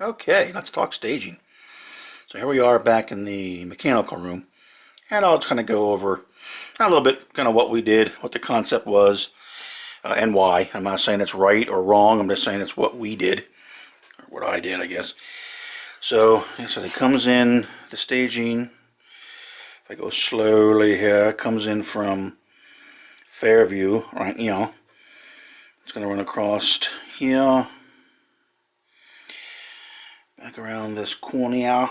Okay, let's talk staging. So here we are back in the mechanical room, and I'll just kind of go over a little bit kind of what we did, what the concept was, and why. I'm not saying it's right or wrong, I'm just saying it's what we did, or what I did, I guess. So it comes in, the staging, if I go slowly here, it comes in from Fairview, right, it's going to run across here, back around this corner,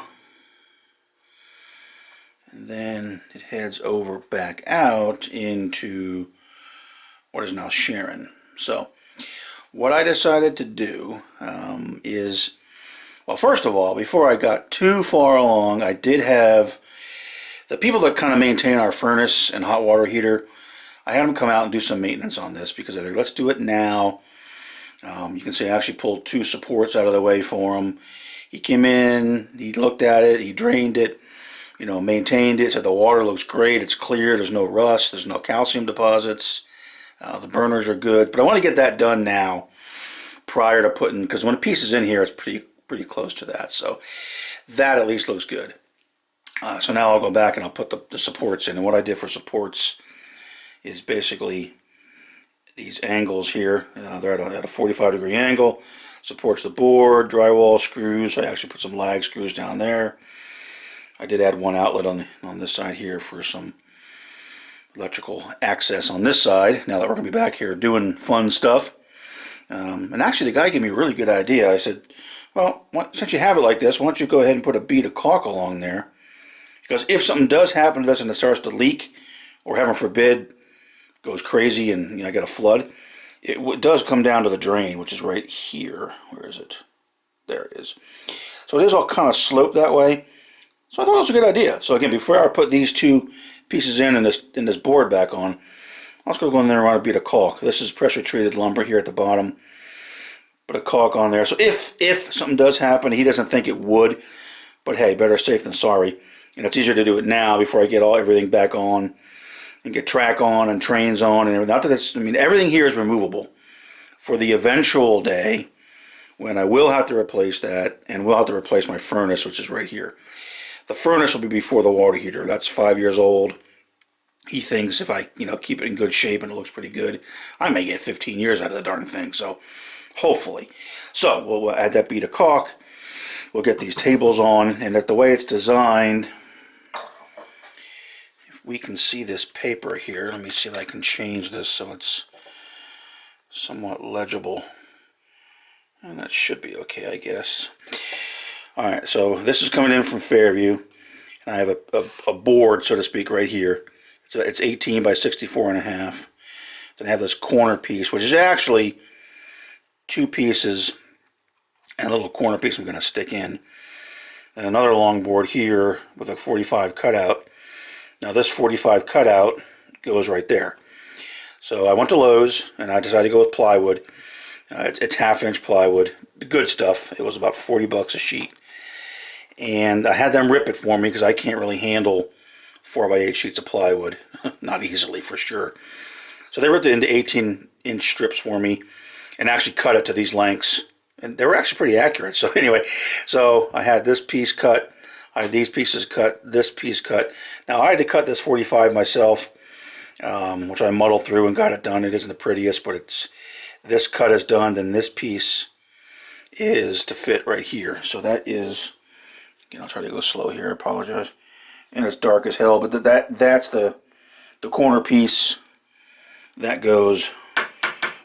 and then it heads over back out into what is now Sharon. So what I decided to do is, well, first of all, before I got too far along, I did have the people that kind of maintain our furnace and hot water heater, I had them come out and do some maintenance on this because I figured, let's do it now. You can see I actually pulled two supports out of the way for him. He came in, he looked at it, he drained it, maintained it, said the water looks great, it's clear, there's no rust, there's no calcium deposits, the burners are good. But I want to get that done now prior to putting, because when the piece is in here, it's pretty close to that. So that at least looks good. So now I'll go back and I'll put the supports in. And what I did for supports is basically these angles here. They're at a 45-degree angle. Supports the board, drywall screws. I actually put some lag screws down there. I did add one outlet on this side here for some electrical access on this side. Now that we're going to be back here doing fun stuff. And actually the guy gave me a really good idea. I said, well, since you have it like this, why don't you go ahead and put a bead of caulk along there? Because if something does happen to this and it starts to leak, or heaven forbid, goes crazy and I get a flood, it does come down to the drain, which is right here. Where is it? There it is. So it is all kind of sloped that way. So I thought it was a good idea. So again, before I put these two pieces in this board back on, I'm just going to go in there and run a bead of caulk. This is pressure treated lumber here at the bottom. Put a caulk on there. So if something does happen, he doesn't think it would, but hey, better safe than sorry. And it's easier to do it now before I get everything back on and get track on and trains on and everything. Not that it's, everything here is removable for the eventual day when I will have to replace that and will have to replace my furnace, which is right here. The furnace will be before the water heater. That's 5 years old. He thinks if I, keep it in good shape and it looks pretty good, I may get 15 years out of the darn thing. So hopefully. So we'll add that bead of caulk. We'll get these tables on, and the way it's designed, if we can see this paper here, let me see if I can change this so it's somewhat legible. And that should be okay, I guess. Alright, so this is coming in from Fairview, and I have a board, so to speak, right here. It's 18 by 64.5. Then I have this corner piece, which is actually two pieces and a little corner piece I'm going to stick in. And another long board here with a 45 cutout. Now this 45 cutout goes right there. So I went to Lowe's and I decided to go with plywood. It's half-inch plywood, the good stuff. It was about 40 bucks a sheet. And I had them rip it for me because I can't really handle 4x8 sheets of plywood. Not easily, for sure. So they ripped it into 18-inch strips for me and actually cut it to these lengths. And they were actually pretty accurate. So anyway, so I had this piece cut. I had these pieces cut, this piece cut. Now I had to cut this 45 myself, which I muddled through and got it done. It isn't the prettiest, but this cut is done. Then this piece is to fit right here. So that is, again, I'll try to go slow here. I apologize. And it's dark as hell, but that's the corner piece that goes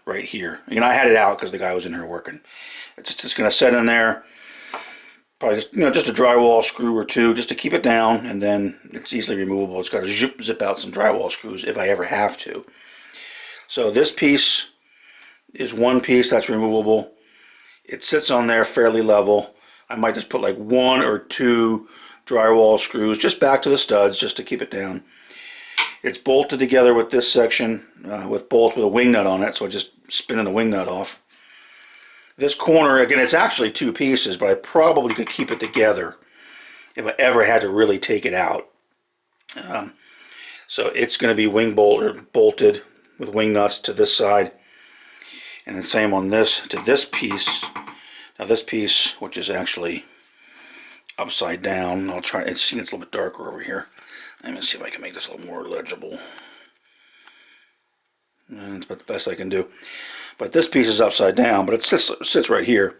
right here. I had it out because the guy was in here working. It's just going to set in there. Probably just a drywall screw or two just to keep it down, and then it's easily removable. It's got to zip out some drywall screws if I ever have to. So this piece is one piece that's removable. It sits on there fairly level. I might just put like one or two drywall screws just back to the studs just to keep it down. It's bolted together with this section with bolts with a wing nut on it, so I just spinning the wing nut off. This corner, again, it's actually two pieces, but I probably could keep it together if I ever had to really take it out. So it's going to be bolted with wing nuts to this side, and the same on this to this piece. Now this piece, which is actually upside down, I'll try, it's a little bit darker over here. Let me see if I can make this a little more legible. And it's about the best I can do. But this piece is upside down, but it sits right here.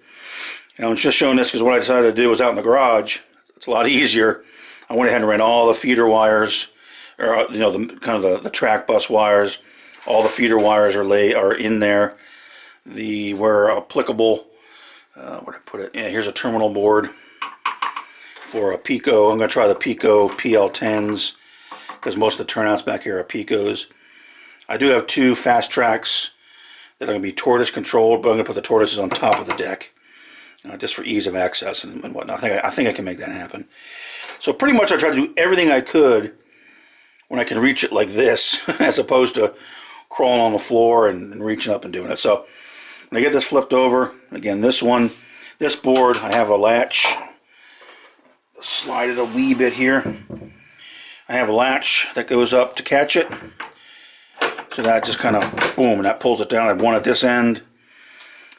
And I'm just showing this because what I decided to do was out in the garage. It's a lot easier. I went ahead and ran all the feeder wires, or the track bus wires. All the feeder wires are in there. Where applicable, where did I put it? Yeah, here's a terminal board for a Pico. I'm going to try the Pico PL10s because most of the turnouts back here are Picos. I do have 2 fast tracks that are going to be tortoise controlled, but I'm going to put the tortoises on top of the deck just for ease of access and whatnot. I think I can make that happen. So pretty much I tried to do everything I could when I can reach it like this, as opposed to crawling on the floor and reaching up and doing it. So when I get this flipped over, again, this board, I have a latch. Slide it a wee bit here. I have a latch that goes up to catch it. So that just kind of, boom, and that pulls it down. I have one at this end,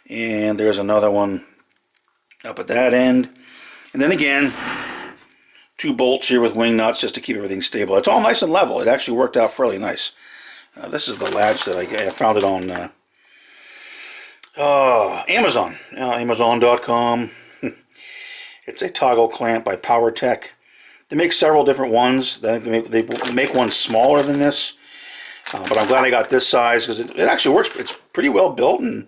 and there's another one up at that end. And then again, 2 bolts here with wing nuts just to keep everything stable. It's all nice and level. It actually worked out fairly nice. This is the latch that I found it on Amazon, Amazon.com. It's a toggle clamp by PowerTech. They make several different ones. They make one smaller than this, but I'm glad I got this size because it actually works. It's pretty well built and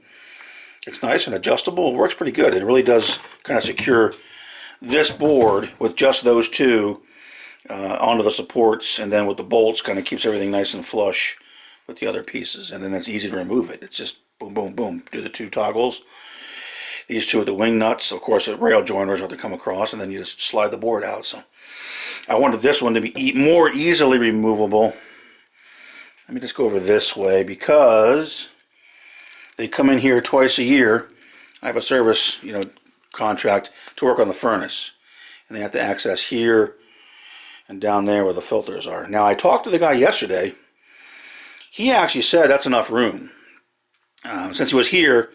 it's nice and adjustable. It works pretty good. It really does kind of secure this board with just those 2 onto the supports, and then with the bolts kind of keeps everything nice and flush with the other pieces, and then it's easy to remove it. It's just boom, boom, boom. Do the 2 toggles. These 2 with the wing nuts, of course, the rail joiners are to come across, and then you just slide the board out. So I wanted this one to be more easily removable. Let me just go over this way because they come in here twice a year. I have a service, contract to work on the furnace, and they have to access here and down there where the filters are. Now I talked to the guy yesterday. He actually said that's enough room. Since he was here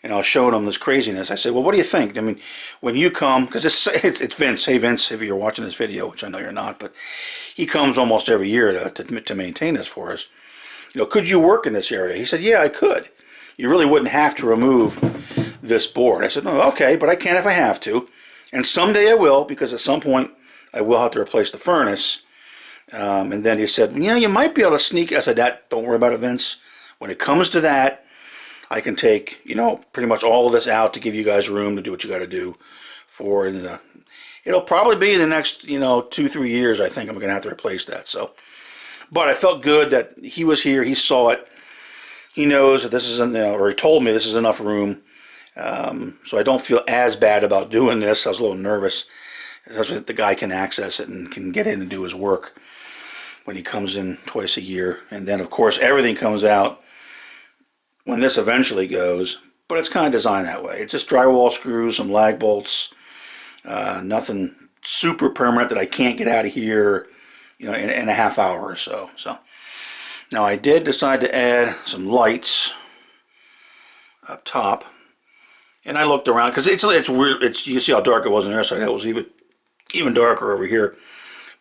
and I was showing him this craziness, I said, well, what do you think? I mean, when you come, because it's Vince. Hey, Vince, if you're watching this video, which I know you're not, but he comes almost every year to maintain this for us. Could you work in this area? He said, yeah, I could. You really wouldn't have to remove this board. I said, no, okay, but I can if I have to. And someday I will, because at some point I will have to replace the furnace. And then he said, you might be able to sneak. I said, don't worry about it, Vince. When it comes to that, I can take, pretty much all of this out to give you guys room to do what you got to do for it. And, it'll probably be the next, 2-3 years, I think I'm going to have to replace that. So, but I felt good that he was here. He saw it. He knows that this isn't, or he told me this is enough room. So I don't feel as bad about doing this. I was a little nervous. That's what the guy can access it and can get in and do his work when he comes in twice a year. And then, of course, everything comes out when this eventually goes. But it's kind of designed that way. It's just drywall screws, some lag bolts, nothing super permanent that I can't get out of here, in a half hour or so. So now I did decide to add some lights up top. And I looked around because it's weird. You can see how dark it was on the other side. It was even darker over here.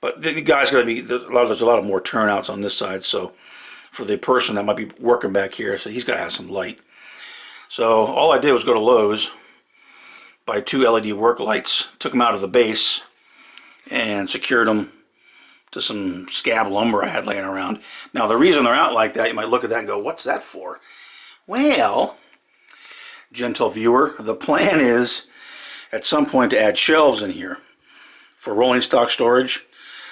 But the guy's going to be there's a lot more turnouts on this side. So for the person that might be working back here, so he's got to have some light. So all I did was go to Lowe's, buy 2 LED work lights, took them out of the base, and secured them to some scab lumber I had laying around. Now the reason they're out like that, you might look at that and go, "What's that for?" Well, gentle viewer, the plan is at some point to add shelves in here for rolling stock storage.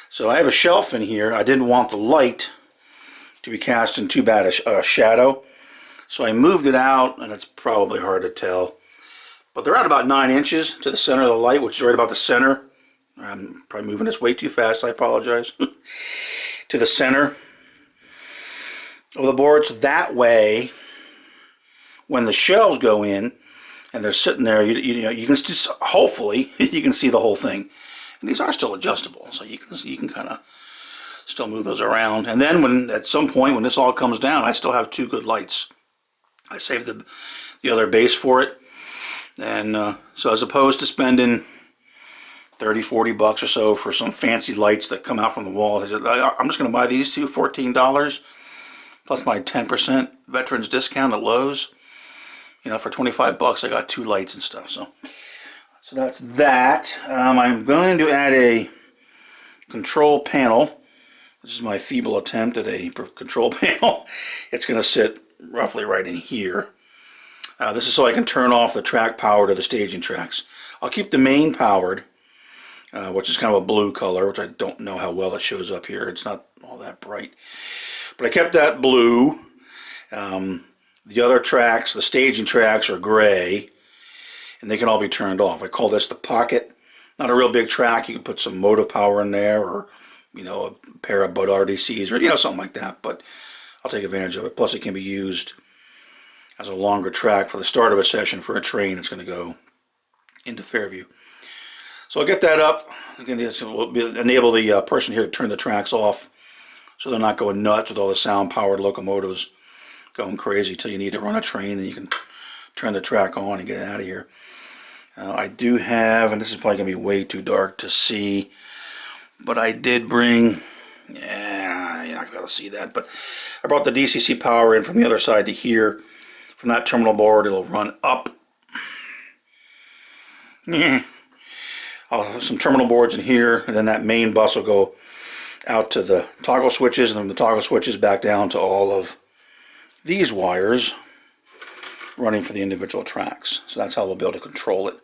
So I have a shelf in here. I didn't want the light to be cast in too bad a shadow, so I moved it out, and it's probably hard to tell, but they're at about 9 inches to the center of the light, which is right about the center. I'm probably moving this way too fast, I apologize. To the center of the board, so that way when the shelves go in and they're sitting there, you can just, hopefully you can see the whole thing. And these are still adjustable, so you can kind of still move those around. And then at some point when this all comes down, I still have 2 good lights. I saved the other base for it. And so as opposed to spending 30, 40 bucks or so for some fancy lights that come out from the wall, I said, I'm just going to buy these two, $14, plus my 10% veterans discount at Lowe's. You know, for 25 bucks, I got two lights and stuff. So that's that. I'm going to add a control panel. This is my feeble attempt at a control panel. It's going to sit roughly right in here. This is so I can turn off the track power to the staging tracks. I'll keep the main powered, which is kind of a blue color, which I don't know how well it shows up here. It's not all that bright. But I kept that blue. The other tracks, the staging tracks, are gray, and they can all be turned off. I call this the pocket. Not a real big track. You can put some motive power in there, or, you know, a pair of Bud RDCs, or, you know, something like that. But I'll take advantage of it. Plus, it can be used as a longer track for the start of a session for a train that's going to go into Fairview. So I'll get that up. Again, this will enable the person here to turn the tracks off, so they're not going nuts with all the sound-powered locomotives going crazy till you need to run a train, then you can turn the track on and get out of here. I do have, and this is probably going to be way too dark to see, but I did bring, yeah, you're not going to be able to see that, but I brought the DCC power in from the other side to here. From that terminal board, it'll run up. I'll have some terminal boards in here, and then that main bus will go out to the toggle switches, and then the toggle switches back down to all of these wires running for the individual tracks. So that's how we'll be able to control it.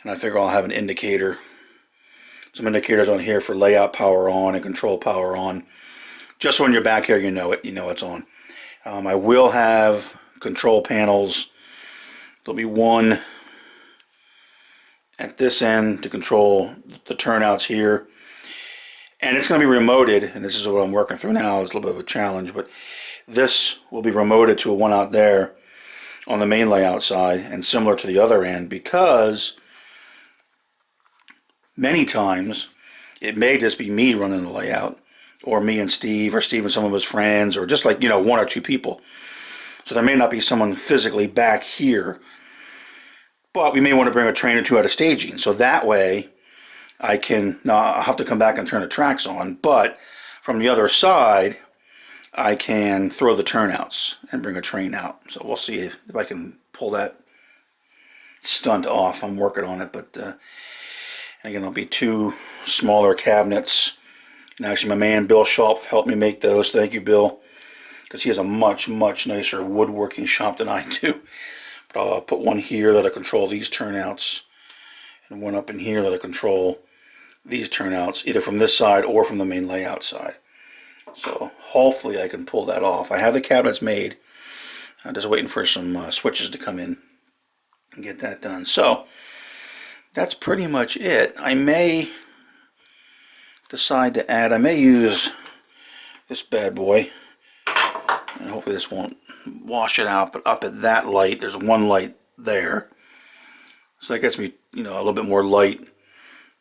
And I figure I'll have an indicator, some indicators on here for layout power on and control power on. Just when you're back here, you know it's on. I will have control panels. There'll be one at this end to control the turnouts here. And it's going to be remoted, and this is what I'm working through now. It's a little bit of a challenge, but this will be remoted to a one out there on the main layout side, and similar to the other end, because many times it may just be me running the layout, or me and Steve, or Steve and some of his friends, or just like, you know, one or two people. So there may not be someone physically back here, but we may want to bring a train or two out of staging. So that way I can, now I'll have to come back and turn the tracks on, but from the other side I can throw the turnouts and bring a train out. So we'll see if I can pull that stunt off. I'm working on it, but again, there'll be two smaller cabinets. And actually, my man Bill Schulpf helped me make those. Thank you, Bill, because he has a much nicer woodworking shop than I do. But I'll put one here that'll control these turnouts, and one up in here that'll control these turnouts, either from this side or from the main layout side. So hopefully I can pull that off. I have the cabinets made. I'm just waiting for some switches to come in and get that done. So that's pretty much it. I may decide to add, I may use this bad boy, and hopefully this won't wash it out, but up at that light, there's one light there. So that gets me, you know, a little bit more light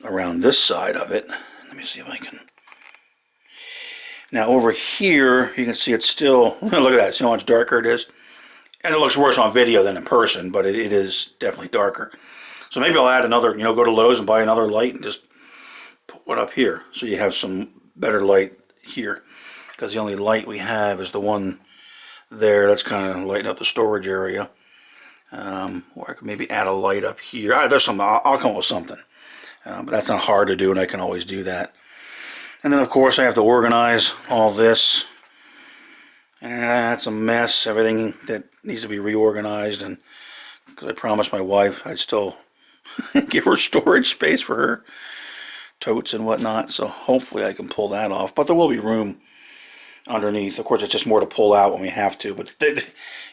around this side of it. Let me see if I can. Now over here, you can see it's still, look at that, see how much darker it is? And it looks worse on video than in person, but it is definitely darker. So maybe I'll add another, you know, go to Lowe's and buy another light and just put one up here, so you have some better light here. Because the only light we have is the one there, that's kind of lighting up the storage area. Or I could maybe add a light up here. There's some, I'll come up with something. But that's not hard to do, and I can always do that. And then of course I have to organize all this. And that's a mess, everything that needs to be reorganized, and because I promised my wife I'd still give her storage space for her totes and whatnot, so hopefully I can pull that off. But there will be room underneath. Of course, it's just more to pull out when we have to, but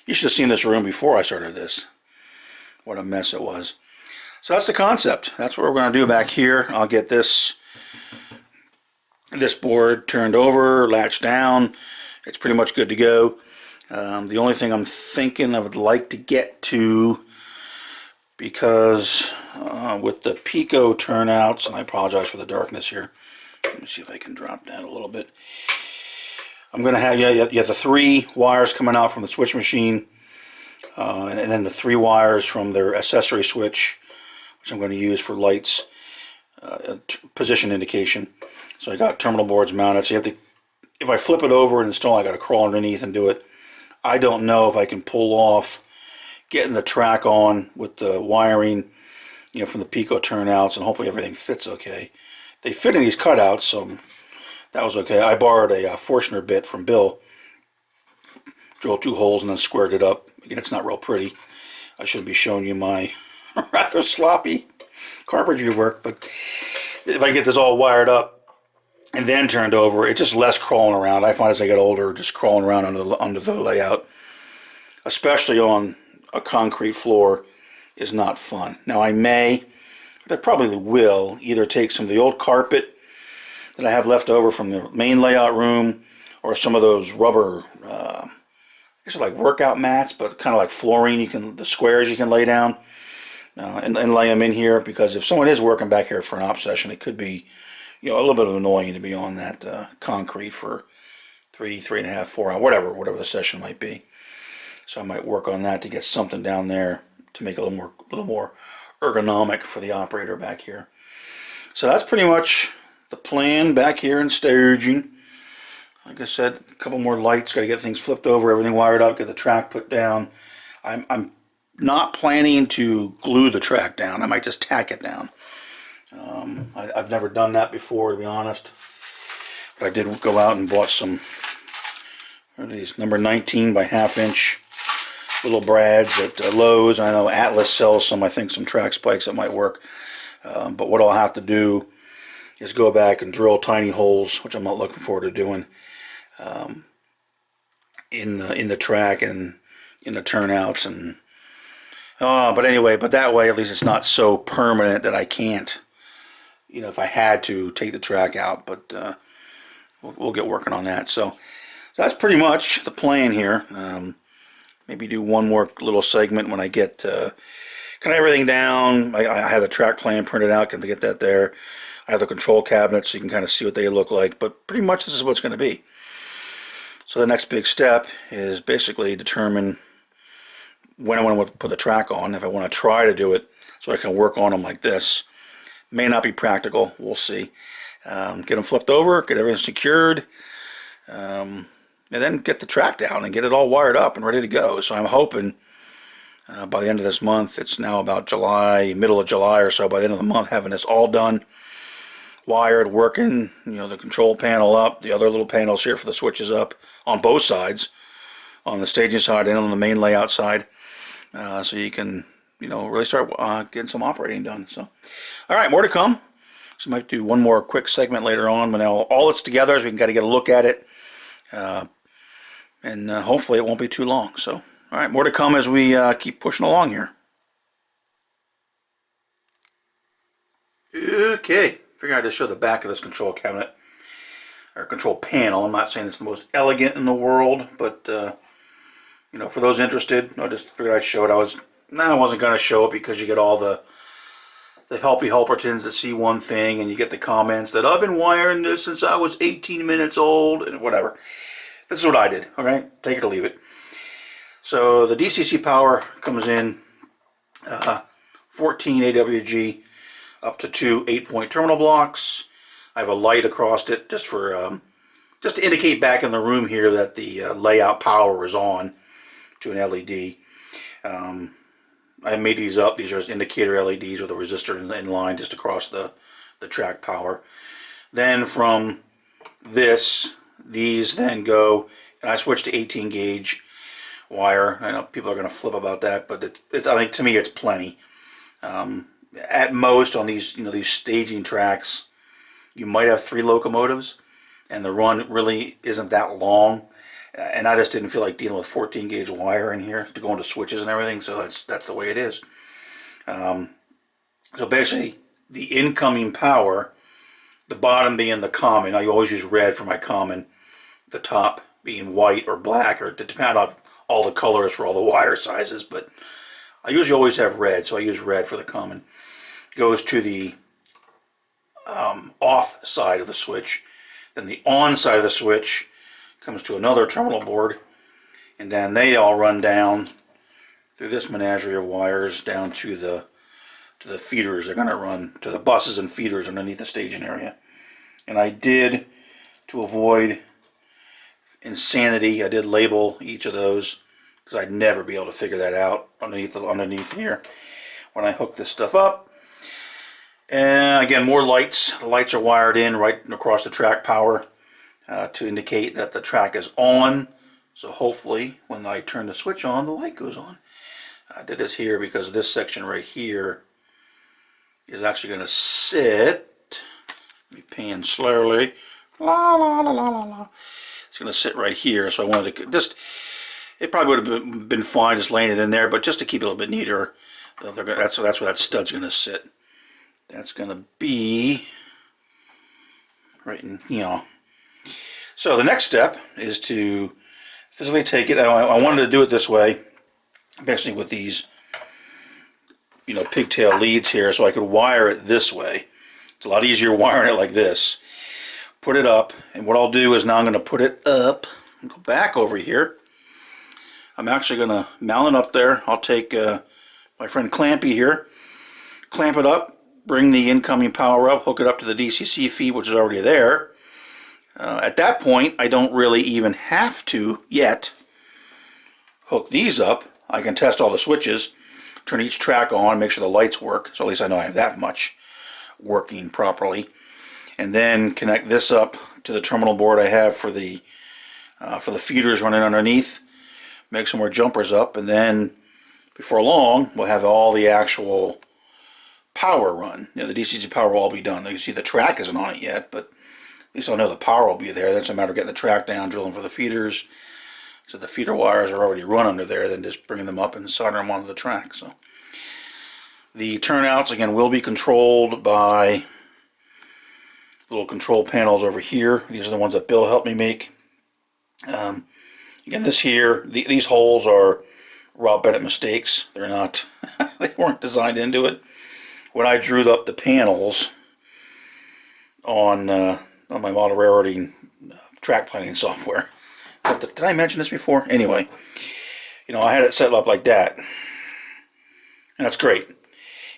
you should have seen this room before I started this. What a mess it was. So that's the concept. That's what we're going to do back here. I'll get this board turned over, latched down. It's pretty much good to go. The only thing I'm thinking I would like to get to, because with the Pico turnouts, and I apologize for the darkness here. Let me see if I can drop that a little bit. I'm going to have, you have the 3 wires coming out from the switch machine. and then the 3 wires from their accessory switch, which I'm going to use for lights, position indication. So I got terminal boards mounted. So you have to, if I flip it over and install, I got to crawl underneath and do it. I don't know if I can pull off getting the track on with the wiring, you know, from the Pico turnouts, and hopefully everything fits okay. They fit in these cutouts, so that was okay. I borrowed a Forstner bit from Bill, drilled 2 holes and then squared it up. Again, it's not real pretty. I shouldn't be showing you my rather sloppy carpentry work, but if I get this all wired up and then turned over, it's just less crawling around. I find as I get older, just crawling around under the layout, especially on a concrete floor, is not fun. Now I probably will either take some of the old carpet that I have left over from the main layout room, or some of those rubber, I guess they're like workout mats, but kind of like flooring. The squares you can lay down and lay them in here, because if someone is working back here for an op session, it could be, you know, a little bit of annoying to be on that concrete for 3.5, 4 hours, whatever the session might be. So I might work on that to get something down there to make it a little more ergonomic for the operator back here. So that's pretty much the plan back here in staging. Like I said, a couple more lights, got to get things flipped over, everything wired up, get the track put down. I'm not planning to glue the track down. I might just tack it down. I've never done that before, to be honest. But I did go out and bought some, what are these, number 19 by 1/2 inch little brads at Lowe's. I know Atlas sells some, I think some track spikes that might work. But what I'll have to do is go back and drill tiny holes, which I'm not looking forward to doing, in the track and in the turnouts. And but anyway, but that way at least it's not so permanent that I can't, you know, if I had to take the track out. But we'll get working on that. So that's pretty much the plan here. Maybe do one more little segment when I get kind of everything down. I have the track plan printed out, can get that there. I have the control cabinets so you can kind of see what they look like, but pretty much this is what it's going to be. So the next big step is basically determine when I want to put the track on, if I want to try to do it so I can work on them like this. May not be practical, we'll see. Get them flipped over, get everything secured, and then get the track down and get it all wired up and ready to go. So I'm hoping by the end of this month, it's now about July, middle of July or so, by the end of the month, having this all done, wired, working, you know, the control panel up, the other little panels here for the switches up on both sides, on the staging side and on the main layout side, so you can, you know, really start getting some operating done. So, all right, more to come. So I might do one more quick segment later on when all it's together, so we can kind of get a look at it, and hopefully it won't be too long. So, all right, more to come as we keep pushing along here. Okay, figured I'd just show the back of this control cabinet, or control panel. I'm not saying it's the most elegant in the world, but you know, for those interested, I just figured I'd show it. I wasn't going to show it because you get all the helpy helpertons that see one thing, and you get the comments that I've been wiring this since I was 18 minutes old, and whatever. This is what I did, okay? Take it or leave it. So the DCC power comes in 14 AWG up to 2 8-point terminal blocks. I have a light across it just for just to indicate back in the room here that the layout power is on to an LED. I made these up. These are indicator LEDs with a resistor in line just across the track power. Then from these then go, and I switched to 18 gauge wire. I know people are going to flip about that, but I think to me it's plenty. At most on these, you know, these staging tracks, you might have 3 locomotives, and the run really isn't that long. And I just didn't feel like dealing with 14 gauge wire in here to go into switches and everything, so that's the way it is. So basically, the incoming power, the bottom being the common. I always use red for my common, the top being white or black, or to depend on all the colors for all the wire sizes, but I usually always have red, so I use red for the common. Goes to the off side of the switch. Then the on side of the switch comes to another terminal board, and then they all run down through this menagerie of wires down to the feeders. They're going to run to the buses and feeders underneath the staging area. And I did, to avoid insanity, I did label each of those because I'd never be able to figure that out underneath here when I hook this stuff up. And again, more lights. The lights are wired in right across the track power to indicate that the track is on. So hopefully when I turn the switch on, the light goes on. I did this here because this section right here is actually going to sit. Let me pan slowly. La la la la la la. It's going to sit right here. So I wanted to just, it probably would have been fine just laying it in there, but just to keep it a little bit neater, that's where that stud's going to sit. That's going to be right in, So the next step is to physically take it. I wanted to do it this way, especially with these, pigtail leads here, so I could wire it this way. It's a lot easier wiring it like this. Put it up, and what I'll do is now I'm going to put it up and go back over here. I'm actually going to mount it up there. I'll take my friend Clampy here, clamp it up, bring the incoming power up, hook it up to the DCC feed, which is already there. At that point, I don't really even have to yet hook these up. I can test all the switches, turn each track on, make sure the lights work, so at least I know I have that much working properly. And then connect this up to the terminal board I have for the feeders running underneath. Make some more jumpers up, and then before long, we'll have all the actual power run. The DCC power will all be done. You can see the track isn't on it yet, but at least I'll know the power will be there. Then it's a matter of getting the track down, drilling for the feeders. So the feeder wires are already run under there, then just bringing them up and soldering them onto the track. So the turnouts, again, will be controlled by little control panels over here. These are the ones that Bill helped me make. Again, this here, these holes are Rob Bennett mistakes. They're not, they weren't designed into it. When I drew up the panels on my model railroading track planning software, did I mention this before? Anyway, I had it set up like that. And that's great.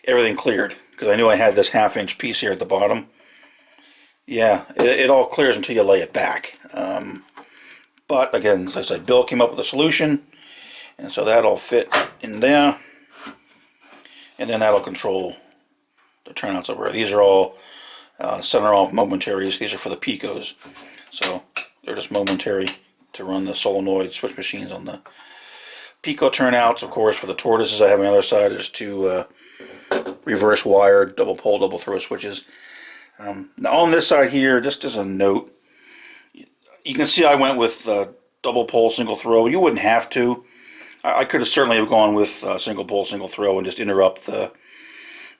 Everything cleared because I knew I had this 1/2 inch piece here at the bottom. Yeah, it all clears until you lay it back. But again, as I said, Bill came up with a solution, and so that'll fit in there, and then that'll control the turnouts over here. These are all center off momentaries. These are for the picos, so they're just momentary to run the solenoid switch machines on the pico turnouts. Of course, for the tortoises I have on the other side, there's two reverse wired double pole, double throw switches. Now on this side here, just as a note, you can see I went with double pole, single throw. You wouldn't have to. I could have certainly have gone with single pole, single throw and just interrupt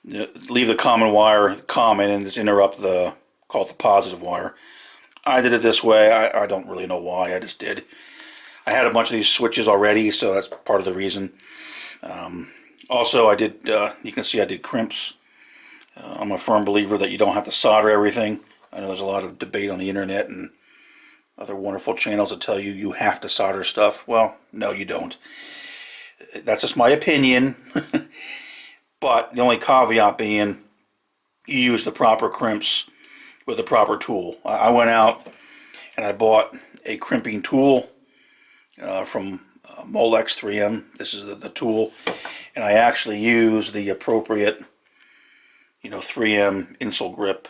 leave the common wire common and just interrupt call it the positive wire. I did it this way. I don't really know why. I just did. I had a bunch of these switches already, so that's part of the reason. Also, I did, you can see I did crimps. I'm a firm believer that you don't have to solder everything. I know there's a lot of debate on the internet and other wonderful channels that tell you you have to solder stuff. Well, no, you don't. That's just my opinion. But the only caveat being you use the proper crimps with the proper tool. I went out and I bought a crimping tool from Molex 3M. This is the tool, and I actually use the appropriate 3M insole grip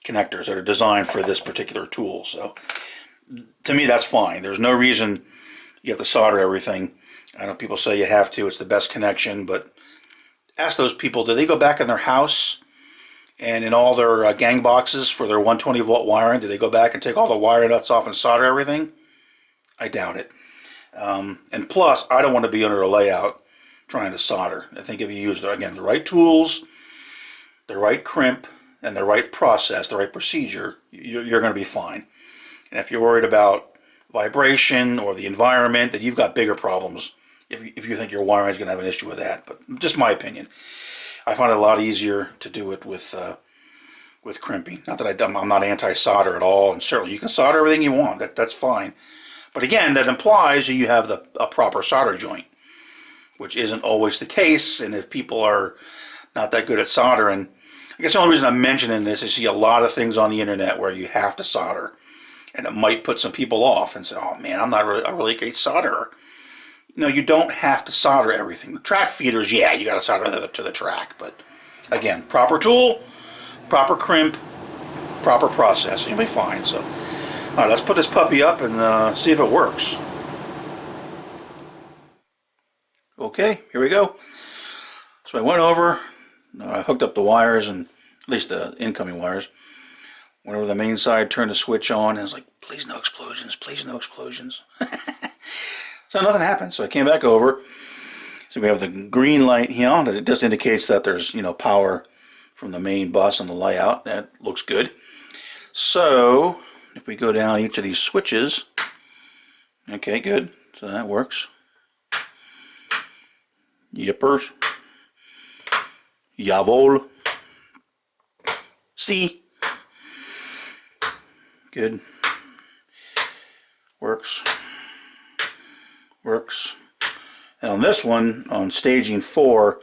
connectors that are designed for this particular tool. So to me, that's fine. There's no reason you have to solder everything. I know people say you have to, it's the best connection, but ask those people, do they go back in their house and in all their gang boxes for their 120 volt wiring, do they go back and take all the wire nuts off and solder everything? I doubt it. And plus, I don't want to be under a layout trying to solder. I think if you use, again, the right tools, the right crimp, and the right process, the right procedure, you're going to be fine. And if you're worried about vibration or the environment, then you've got bigger problems if you think your wiring is going to have an issue with that. But just my opinion. I find it a lot easier to do it with crimping. Not that I'm not anti-solder at all, and certainly you can solder everything you want. That's fine. But again, that implies you have a proper solder joint. which isn't always the case. And if people are not that good at soldering, I guess the only reason I'm mentioning this is you see a lot of things on the internet where you have to solder, and it might put some people off and say, oh man, I'm not a really great solderer. No, you don't have to solder everything. The track feeders, yeah, you got to solder to the track. But again, proper tool, proper crimp, proper process, you'll be fine. So, all right, let's put this puppy up and see if it works. Okay, here we go. So I went over, I hooked up the wires, and at least the incoming wires. Went over the main side, turned the switch on, and I was like, please no explosions, please no explosions. So nothing happened. So I came back over. So we have the green light here, and it just indicates that there's, you know, power from the main bus and the layout. That looks good. So if we go down each of these switches, okay, good. So that works. Yippers. Jawohl. See. Good. Works. Works. And on this one, on staging 4,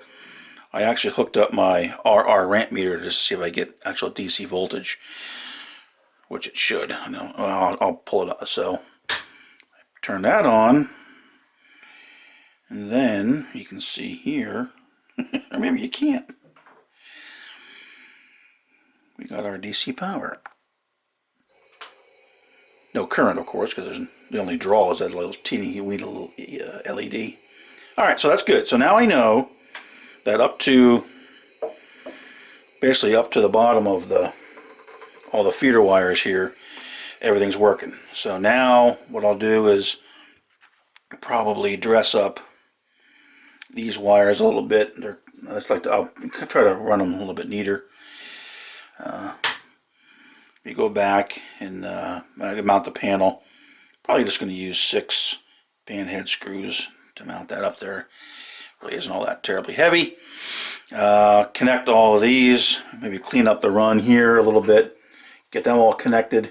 I actually hooked up my RR ramp meter just to see if I get actual DC voltage, which it should. I'll pull it up. So turn that on, and then you can see here, or maybe you can't. We got our DC power. No current, of course, because the only draw is that little teeny weeny little LED. Alright, so that's good. So now I know that up to, basically up to the bottom of all the feeder wires here, everything's working. So now what I'll do is probably dress up these wires a little bit. I'll try to run them a little bit neater. You go back and mount the panel. Probably just going to use 6 pan head screws to mount that up there. Really isn't all that terribly heavy. Connect all of these. Maybe clean up the run here a little bit. Get them all connected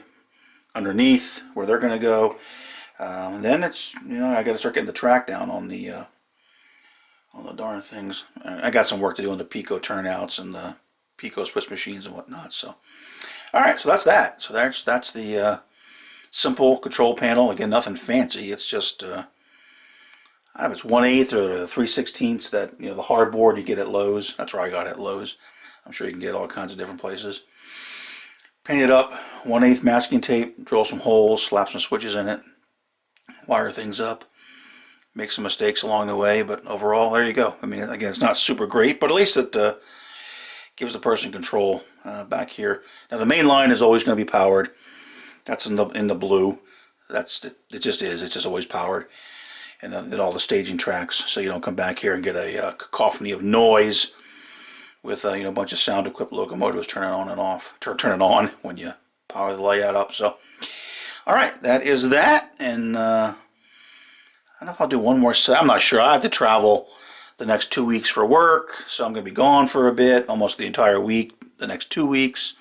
underneath where they're going to go. And then it's, you know, I got to start getting the track down on the darn things. I got some work to do on the Pico turnouts and the Pico switch machines and whatnot. So, all right, so that's that. So that's the simple control panel. Again, nothing fancy. It's just I don't know if it's 1/8 or 3/16 that, you know, the hardboard you get at Lowe's. That's where I got it at Lowe's. I'm sure you can get all kinds of different places. Paint it up, 1/8 masking tape, drill some holes, slap some switches in it, wire things up, make some mistakes along the way, but overall, there you go. I mean, again, it's not super great, but at least it gives the person control back here. Now, the main line is always going to be powered. That's in the blue. It just is. It's just always powered. And then all the staging tracks, so you don't come back here and get a cacophony of noise with you know, a bunch of sound-equipped locomotives turning on and off, turning on when you power the layout up. So, all right, that is that. And I don't know if I'll do one more set. I'm not sure. I have to travel the next 2 weeks for work, so I'm going to be gone for a bit, almost the entire week, the next 2 weeks.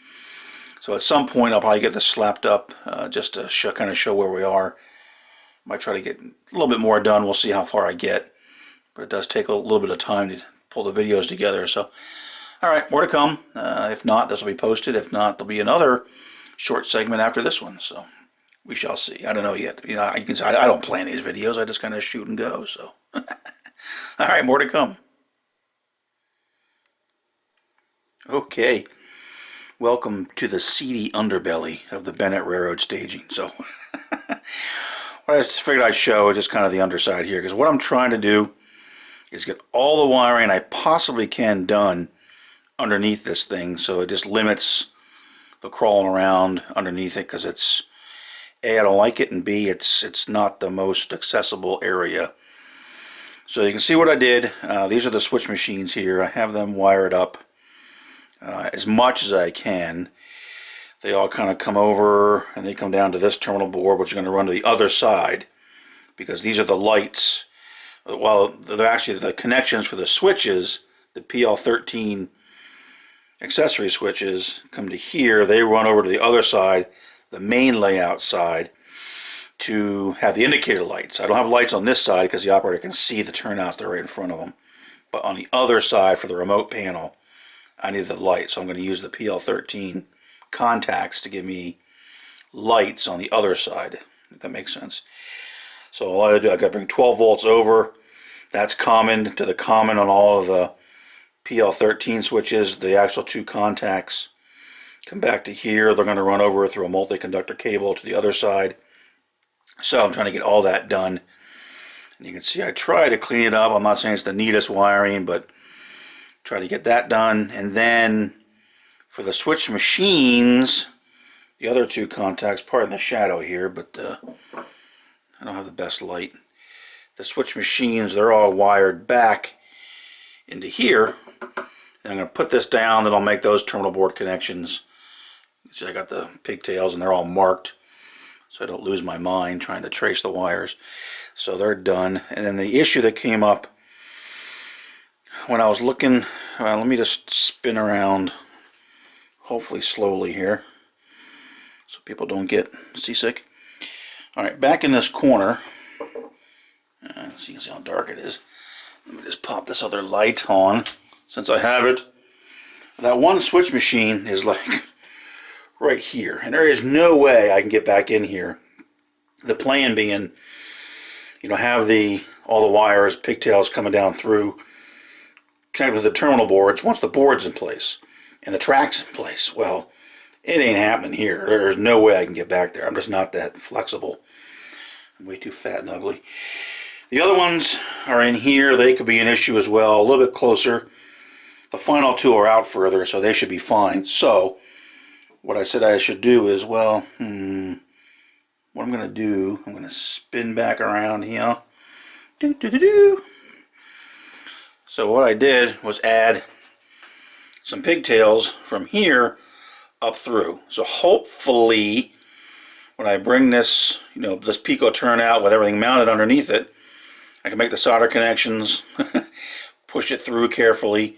So at some point, I'll probably get this slapped up just to kind of show where we are. Might try to get a little bit more done. We'll see how far I get. But it does take a little bit of time to pull the videos together. So, all right, more to come. If not, this will be posted. If not, there'll be another short segment after this one. So we shall see. I don't know yet. You know, you can say I don't plan these videos. I just kind of shoot and go. So, all right, more to come. Okay. Welcome to the seedy underbelly of the Bennett Railroad staging. So, what I just figured I'd show is just kind of the underside here, because what I'm trying to do is get all the wiring I possibly can done underneath this thing, so it just limits the crawling around underneath it, because it's A, I don't like it, and B, it's not the most accessible area. So you can see what I did. These are the switch machines here. I have them wired up as much as I can. They all kind of come over and they come down to this terminal board, which is going to run to the other side, because these are the lights. Well, they're actually the connections for the switches. The PL13 accessory switches come to here. They run over to the other side, the main layout side. to have the indicator lights. I don't have lights on this side because the operator can see the turnouts that are right in front of them. But on the other side for the remote panel, I need the light. So I'm going to use the PL13 contacts to give me lights on the other side, if that makes sense. So all I gotta do, I gotta bring 12 volts over. That's common to the common on all of the PL13 switches. The actual two contacts come back to here. They're going to run over through a multi-conductor cable to the other side. So I'm trying to get all that done. And you can see I try to clean it up. I'm not saying it's the neatest wiring, but try to get that done. And then for the switch machines, the other two contacts, pardon the shadow here, but I don't have the best light. The switch machines, they're all wired back into here. And I'm going to put this down, then I'll make those terminal board connections. See, I got the pigtails and they're all marked so I don't lose my mind trying to trace the wires. So they're done. And then the issue that came up when I was looking, well, let me just spin around, hopefully slowly here, so people don't get seasick. Alright, back in this corner, so you can see how dark it is. Let me just pop this other light on, since I have it. That one switch machine is like right here, and there is no way I can get back in here. The plan being, you know, have all the wires, pigtails coming down through, connected to the terminal boards once the board's in place, and the track's in place. Well, it ain't happening here. There's no way I can get back there. I'm just not that flexible. I'm way too fat and ugly. The other ones are in here. They could be an issue as well, a little bit closer. The final two are out further, so they should be fine. So what I said I should do is, well, what I'm going to do, I'm going to spin back around here. So what I did was add some pigtails from here up through. So hopefully when I bring this, you know, this Pico turnout with everything mounted underneath it, I can make the solder connections, push it through carefully,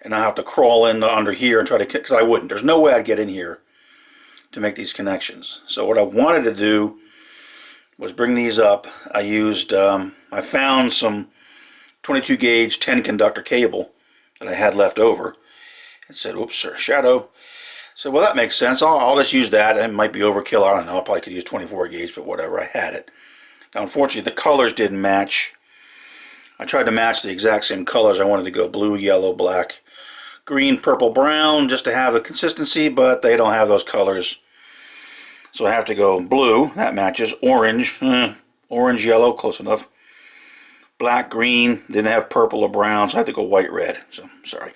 and I have to crawl in under here and try to, because I wouldn't. There's no way I'd get in here to make these connections. So what I wanted to do was bring these up. I used, I found some 22 gauge 10 conductor cable that I had left over. It said, oops, sir, shadow. So, well, that makes sense. I'll just use that. It might be overkill. I don't know. I probably could use 24 gauge, but whatever. I had it. Now, unfortunately, the colors didn't match. I tried to match the exact same colors. I wanted to go blue, yellow, black, green, purple, brown, just to have the consistency, but they don't have those colors. So I have to go blue. That matches. Orange. Orange, yellow, close enough. Black, green. Didn't have purple or brown, so I had to go white, red. So, sorry.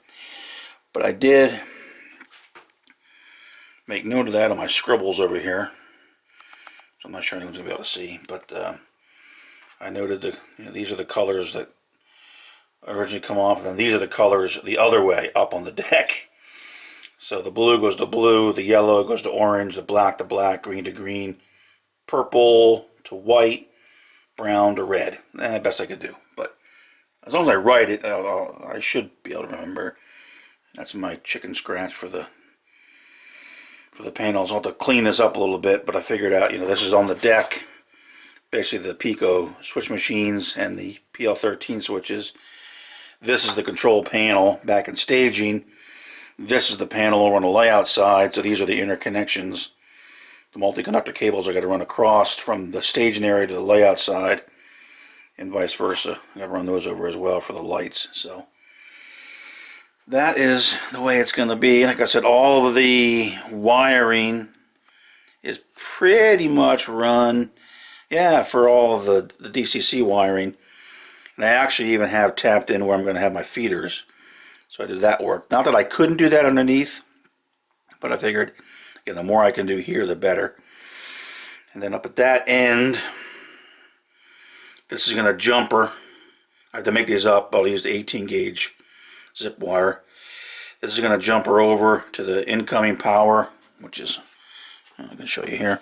But I did make note of that on my scribbles over here. So I'm not sure anyone's going to be able to see, but I noted that, you know, these are the colors that originally come off, and then these are the colors the other way up on the deck. So the blue goes to blue, the yellow goes to orange, the black to black, green to green, purple to white, brown to red. Best I could do. But as long as I write it, I should be able to remember. That's my chicken scratch for the panels. I'll have to clean this up a little bit, but I figured out, you know, this is on the deck. Basically the Pico switch machines and the PL13 switches. This is the control panel back in staging. This is the panel over on the layout side. So these are the interconnections. The multi-conductor cables are going to run across from the staging area to the layout side, and vice versa. I got to run those over as well for the lights. So that is the way it's going to be. Like I said, all of the wiring is pretty much run, yeah, for all of the DCC wiring. And I actually even have tapped in where I'm going to have my feeders. So I did that work. Not that I couldn't do that underneath, but I figured, again, the more I can do here, the better. And then up at that end, this is going to jumper. I have to make these up. I'll use the 18 gauge zip wire. This is going to jumper over to the incoming power, which is, I can show you here.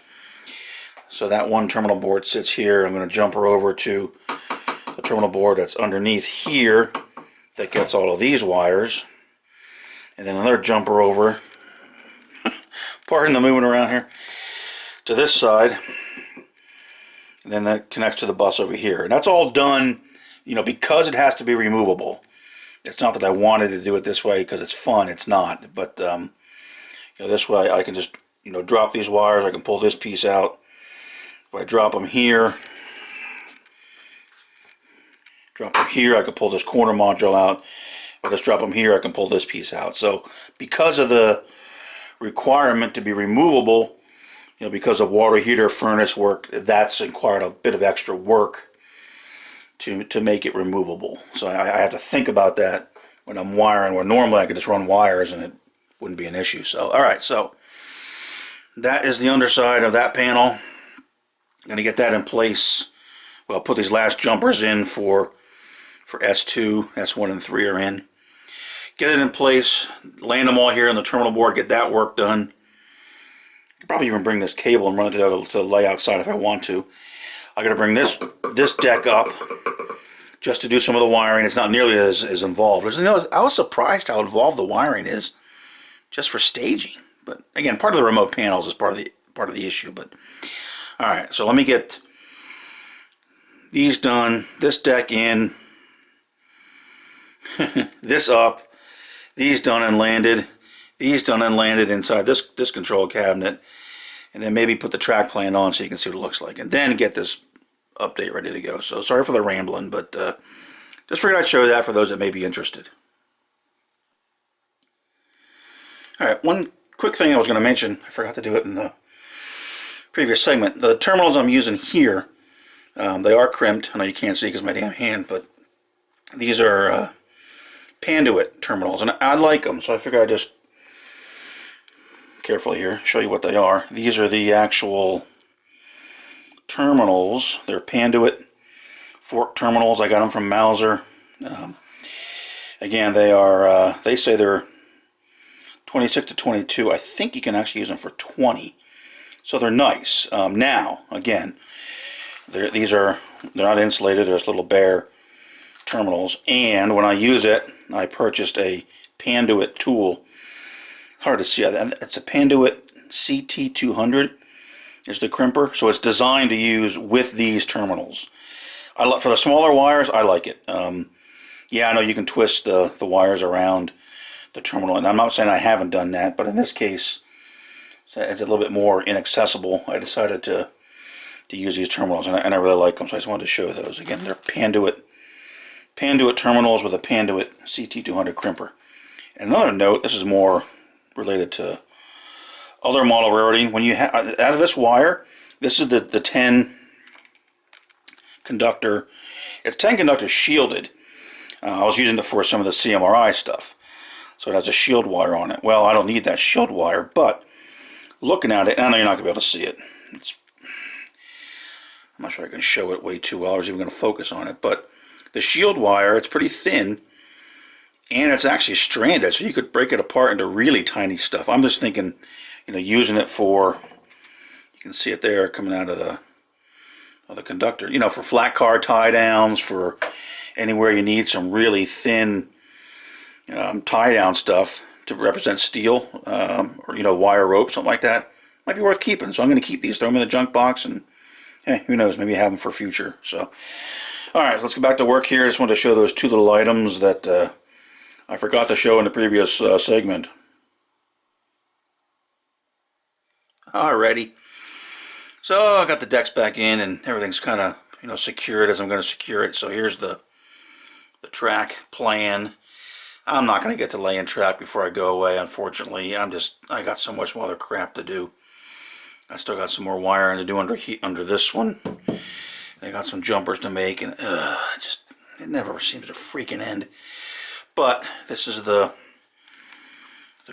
So that one terminal board sits here. I'm going to jumper over to the terminal board that's underneath here that gets all of these wires. And then another jumper over, pardon the moving around here, to this side and then that connects to the bus over here. And that's all done, you know, because it has to be removable. It's not that I wanted to do it this way because it's fun. It's not. But, you know, this way I can just, you know, drop these wires. I can pull this piece out. If I drop them here, I can pull this corner module out. If I just drop them here, I can pull this piece out. So because of the requirement to be removable, you know, because of water heater furnace work, that's required a bit of extra work to make it removable. So I have to think about that when I'm wiring, where normally I could just run wires and it wouldn't be an issue. So, alright, so that is the underside of that panel. I'm going to get that in place. Well, put these last jumpers in for S2, S1 and 3 are in. Get it in place, land them all here on the terminal board, get that work done. I could probably even bring this cable and run it to the layout side if I want to. I got to bring this deck up just to do some of the wiring. It's not nearly as involved. You know, I was surprised how involved the wiring is just for staging. But again, part of the remote panels is part of the issue. But all right, so let me get these done. This deck in, this up, these done and landed, these done and landed inside this control cabinet, and then maybe put the track plan on so you can see what it looks like, and then get this update ready to go. So sorry for the rambling, but just figured I'd show that for those that may be interested. Alright, one quick thing I was going to mention, I forgot to do it in the previous segment. The terminals I'm using here, they are crimped. I know you can't see because of my damn hand, but these are Panduit terminals, and I like them, so I figured I'd just carefully here show you what they are. These are the actual terminals. They're Panduit fork terminals. I got them from Mauser. Again, they are they say they're 26 to 22. I think you can actually use them for 20, so they're nice. Now again, they're not insulated. They're just little bare terminals, and when I use it, I purchased a Panduit tool. Hard to see. It's a Panduit CT200 is the crimper, so it's designed to use with these terminals. For the smaller wires, I like it. Yeah, I know you can twist the wires around the terminal, and I'm not saying I haven't done that, but in this case, it's a little bit more inaccessible. I decided to use these terminals, and I really like them, so I just wanted to show those. Again, they're Panduit terminals with a Panduit CT200 crimper. And another note, this is more related to other model railroading. When you have out of this wire, this is the 10 conductor. It's 10 conductor shielded. I was using it for some of the CMRI stuff, so it has a shield wire on it. Well, I don't need that shield wire, but looking at it, and I know you're not going to be able to see it. I'm not sure I can show it way too well, or is even going to focus on it, but the shield wire, it's pretty thin, and it's actually stranded, so you could break it apart into really tiny stuff. I'm just thinking, you know, using it for, you can see it there coming out of the conductor, you know, for flat car tie downs, for anywhere you need some really thin tie down stuff to represent steel, or, you know, wire rope, something like that. Might be worth keeping, so I'm going to keep these, throw them in the junk box, and hey, who knows, maybe have them for future. So, alright, let's get back to work here. I just wanted to show those two little items that I forgot to show in the previous segment. Alrighty. So I got the decks back in, and everything's kind of, you know, secured as I'm going to secure it. So here's the track plan. I'm not going to get to laying track before I go away, unfortunately. I got so much other crap to do. I still got some more wiring to do under this one. I got some jumpers to make, and it never seems to freaking end. But this is the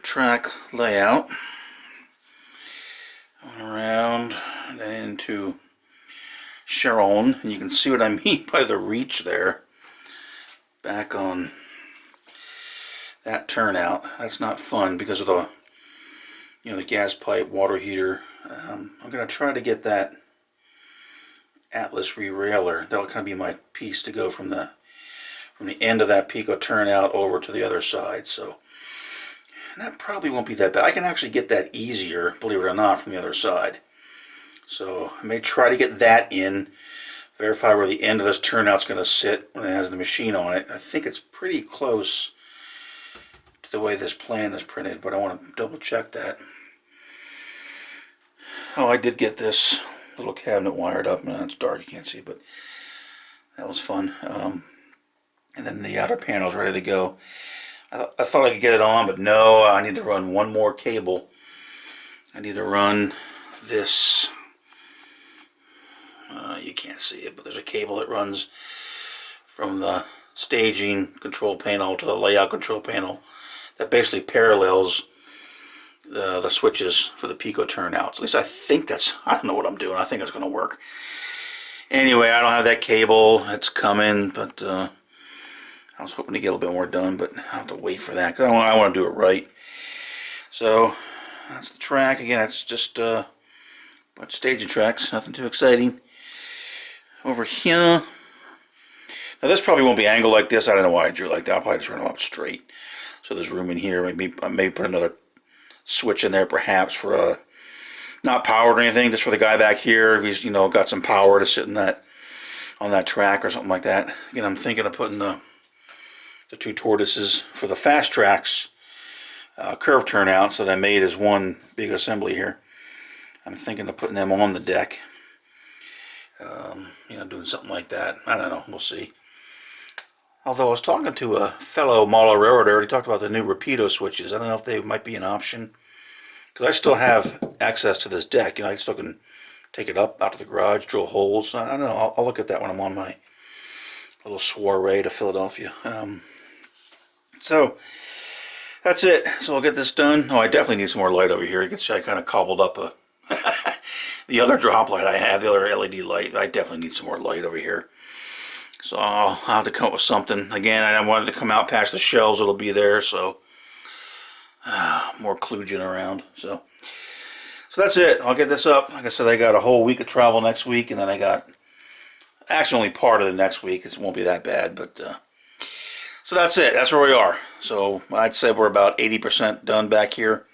track layout. Going around and then into Sharon, and you can see what I mean by the reach there. Back on that turnout. That's not fun because of the, you know, the gas pipe water heater. I'm going to try to get that Atlas rerailer. That'll kind of be my piece to go from the end of that Pico turnout over to the other side. So that probably won't be that bad. I can actually get that easier, believe it or not, from the other side. So I may try to get that in, verify where the end of this turnout's going to sit when it has the machine on it. I think it's pretty close to the way this plan is printed, but I want to double check that. Oh, I did get this little cabinet wired up. No, it's dark, you can't see, but that was fun. And then the outer panel's ready to go. I thought I could get it on, but no, I need to run one more cable. I need to run this, you can't see it, but there's a cable that runs from the staging control panel to the layout control panel that basically parallels the switches for the Pico turnouts. At least I think that's, I don't know what I'm doing. I think it's going to work. Anyway, I don't have that cable. It's coming, but I was hoping to get a little bit more done, but I'll have to wait for that because I want to do it right. So that's the track. Again, it's just a bunch of staging tracks. Nothing too exciting. Over here. Now this probably won't be angled like this. I don't know why I drew it like that. I'll probably just run them up straight. So there's room in here. Maybe put another switch in there perhaps for a, not powered or anything, just for the guy back here if he's, you know, got some power to sit in that, on that track or something like that. Again, I'm thinking of putting the two tortoises for the fast tracks curve turnouts that I made as one big assembly here. I'm thinking of putting them on the deck. You know, doing something like that. I don't know. We'll see. Although I was talking to a fellow model railroader, he talked about the new Rapido switches. I don't know if they might be an option. Because I still have access to this deck. You know, I still can take it up out of the garage, drill holes. I don't know. I'll look at that when I'm on my little soiree to Philadelphia. So that's it. So I'll get this done. Oh, I definitely need some more light over here. You can see I kind of cobbled up the other drop light I have, the other LED light. I definitely need some more light over here. So I'll have to come up with something. Again, I wanted to come out past the shelves. It'll be there, so more kludging around. So that's it. I'll get this up. Like I said, I got a whole week of travel next week, and then I got actually only part of the next week. It won't be that bad, but so that's it. That's where we are. So I'd say we're about 80% done back here.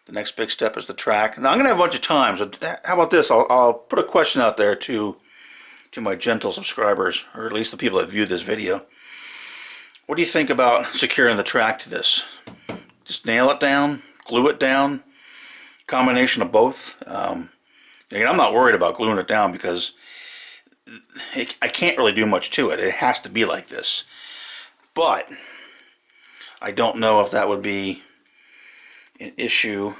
The next big step is the track. Now I'm gonna have a bunch of times. How about this? I'll put a question out there to my gentle subscribers, or at least the people that view this video. What do you think about securing the track to this? Just nail it down, glue it down, combination of both. Again, I'm not worried about gluing it down because I can't really do much to it. It has to be like this. But I don't know if that would be an issue.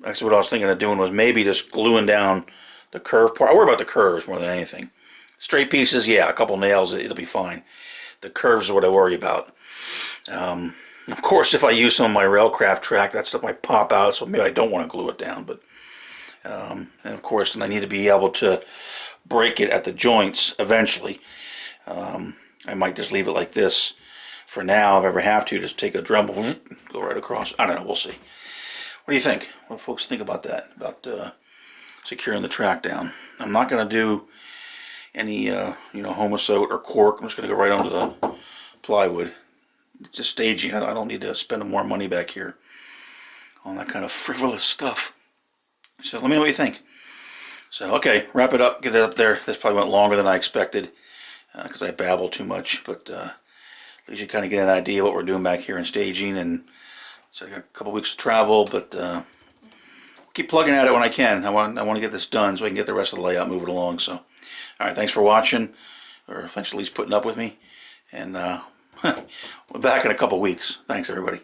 Actually, what I was thinking of doing was maybe just gluing down the curve part. I worry about the curves more than anything. Straight pieces, yeah, a couple nails, it'll be fine. The curves are what I worry about. Of course, if I use some of my Railcraft track, that stuff might pop out, so maybe I don't want to glue it down. But and of course, then I need to be able to break it at the joints eventually. I might just leave it like this for now. If I ever have to, just take a Dremel, go right across. I don't know, we'll see. What do you think? What do folks think about that? About securing the track down? I'm not going to do any homosote or cork. I'm just going to go right onto the plywood. It's just staging. I don't need to spend more money back here on that kind of frivolous stuff. So let me know what you think. So okay, wrap it up, get that up there. This probably went longer than I expected because I babbled too much, but at least you kind of get an idea of what we're doing back here in staging. And so I got a couple weeks of travel, but keep plugging at it when I can. I want to get this done so I can get the rest of the layout moving along. So all right, thanks for watching, or thanks for at least putting up with me, and we're back in a couple weeks. Thanks everybody.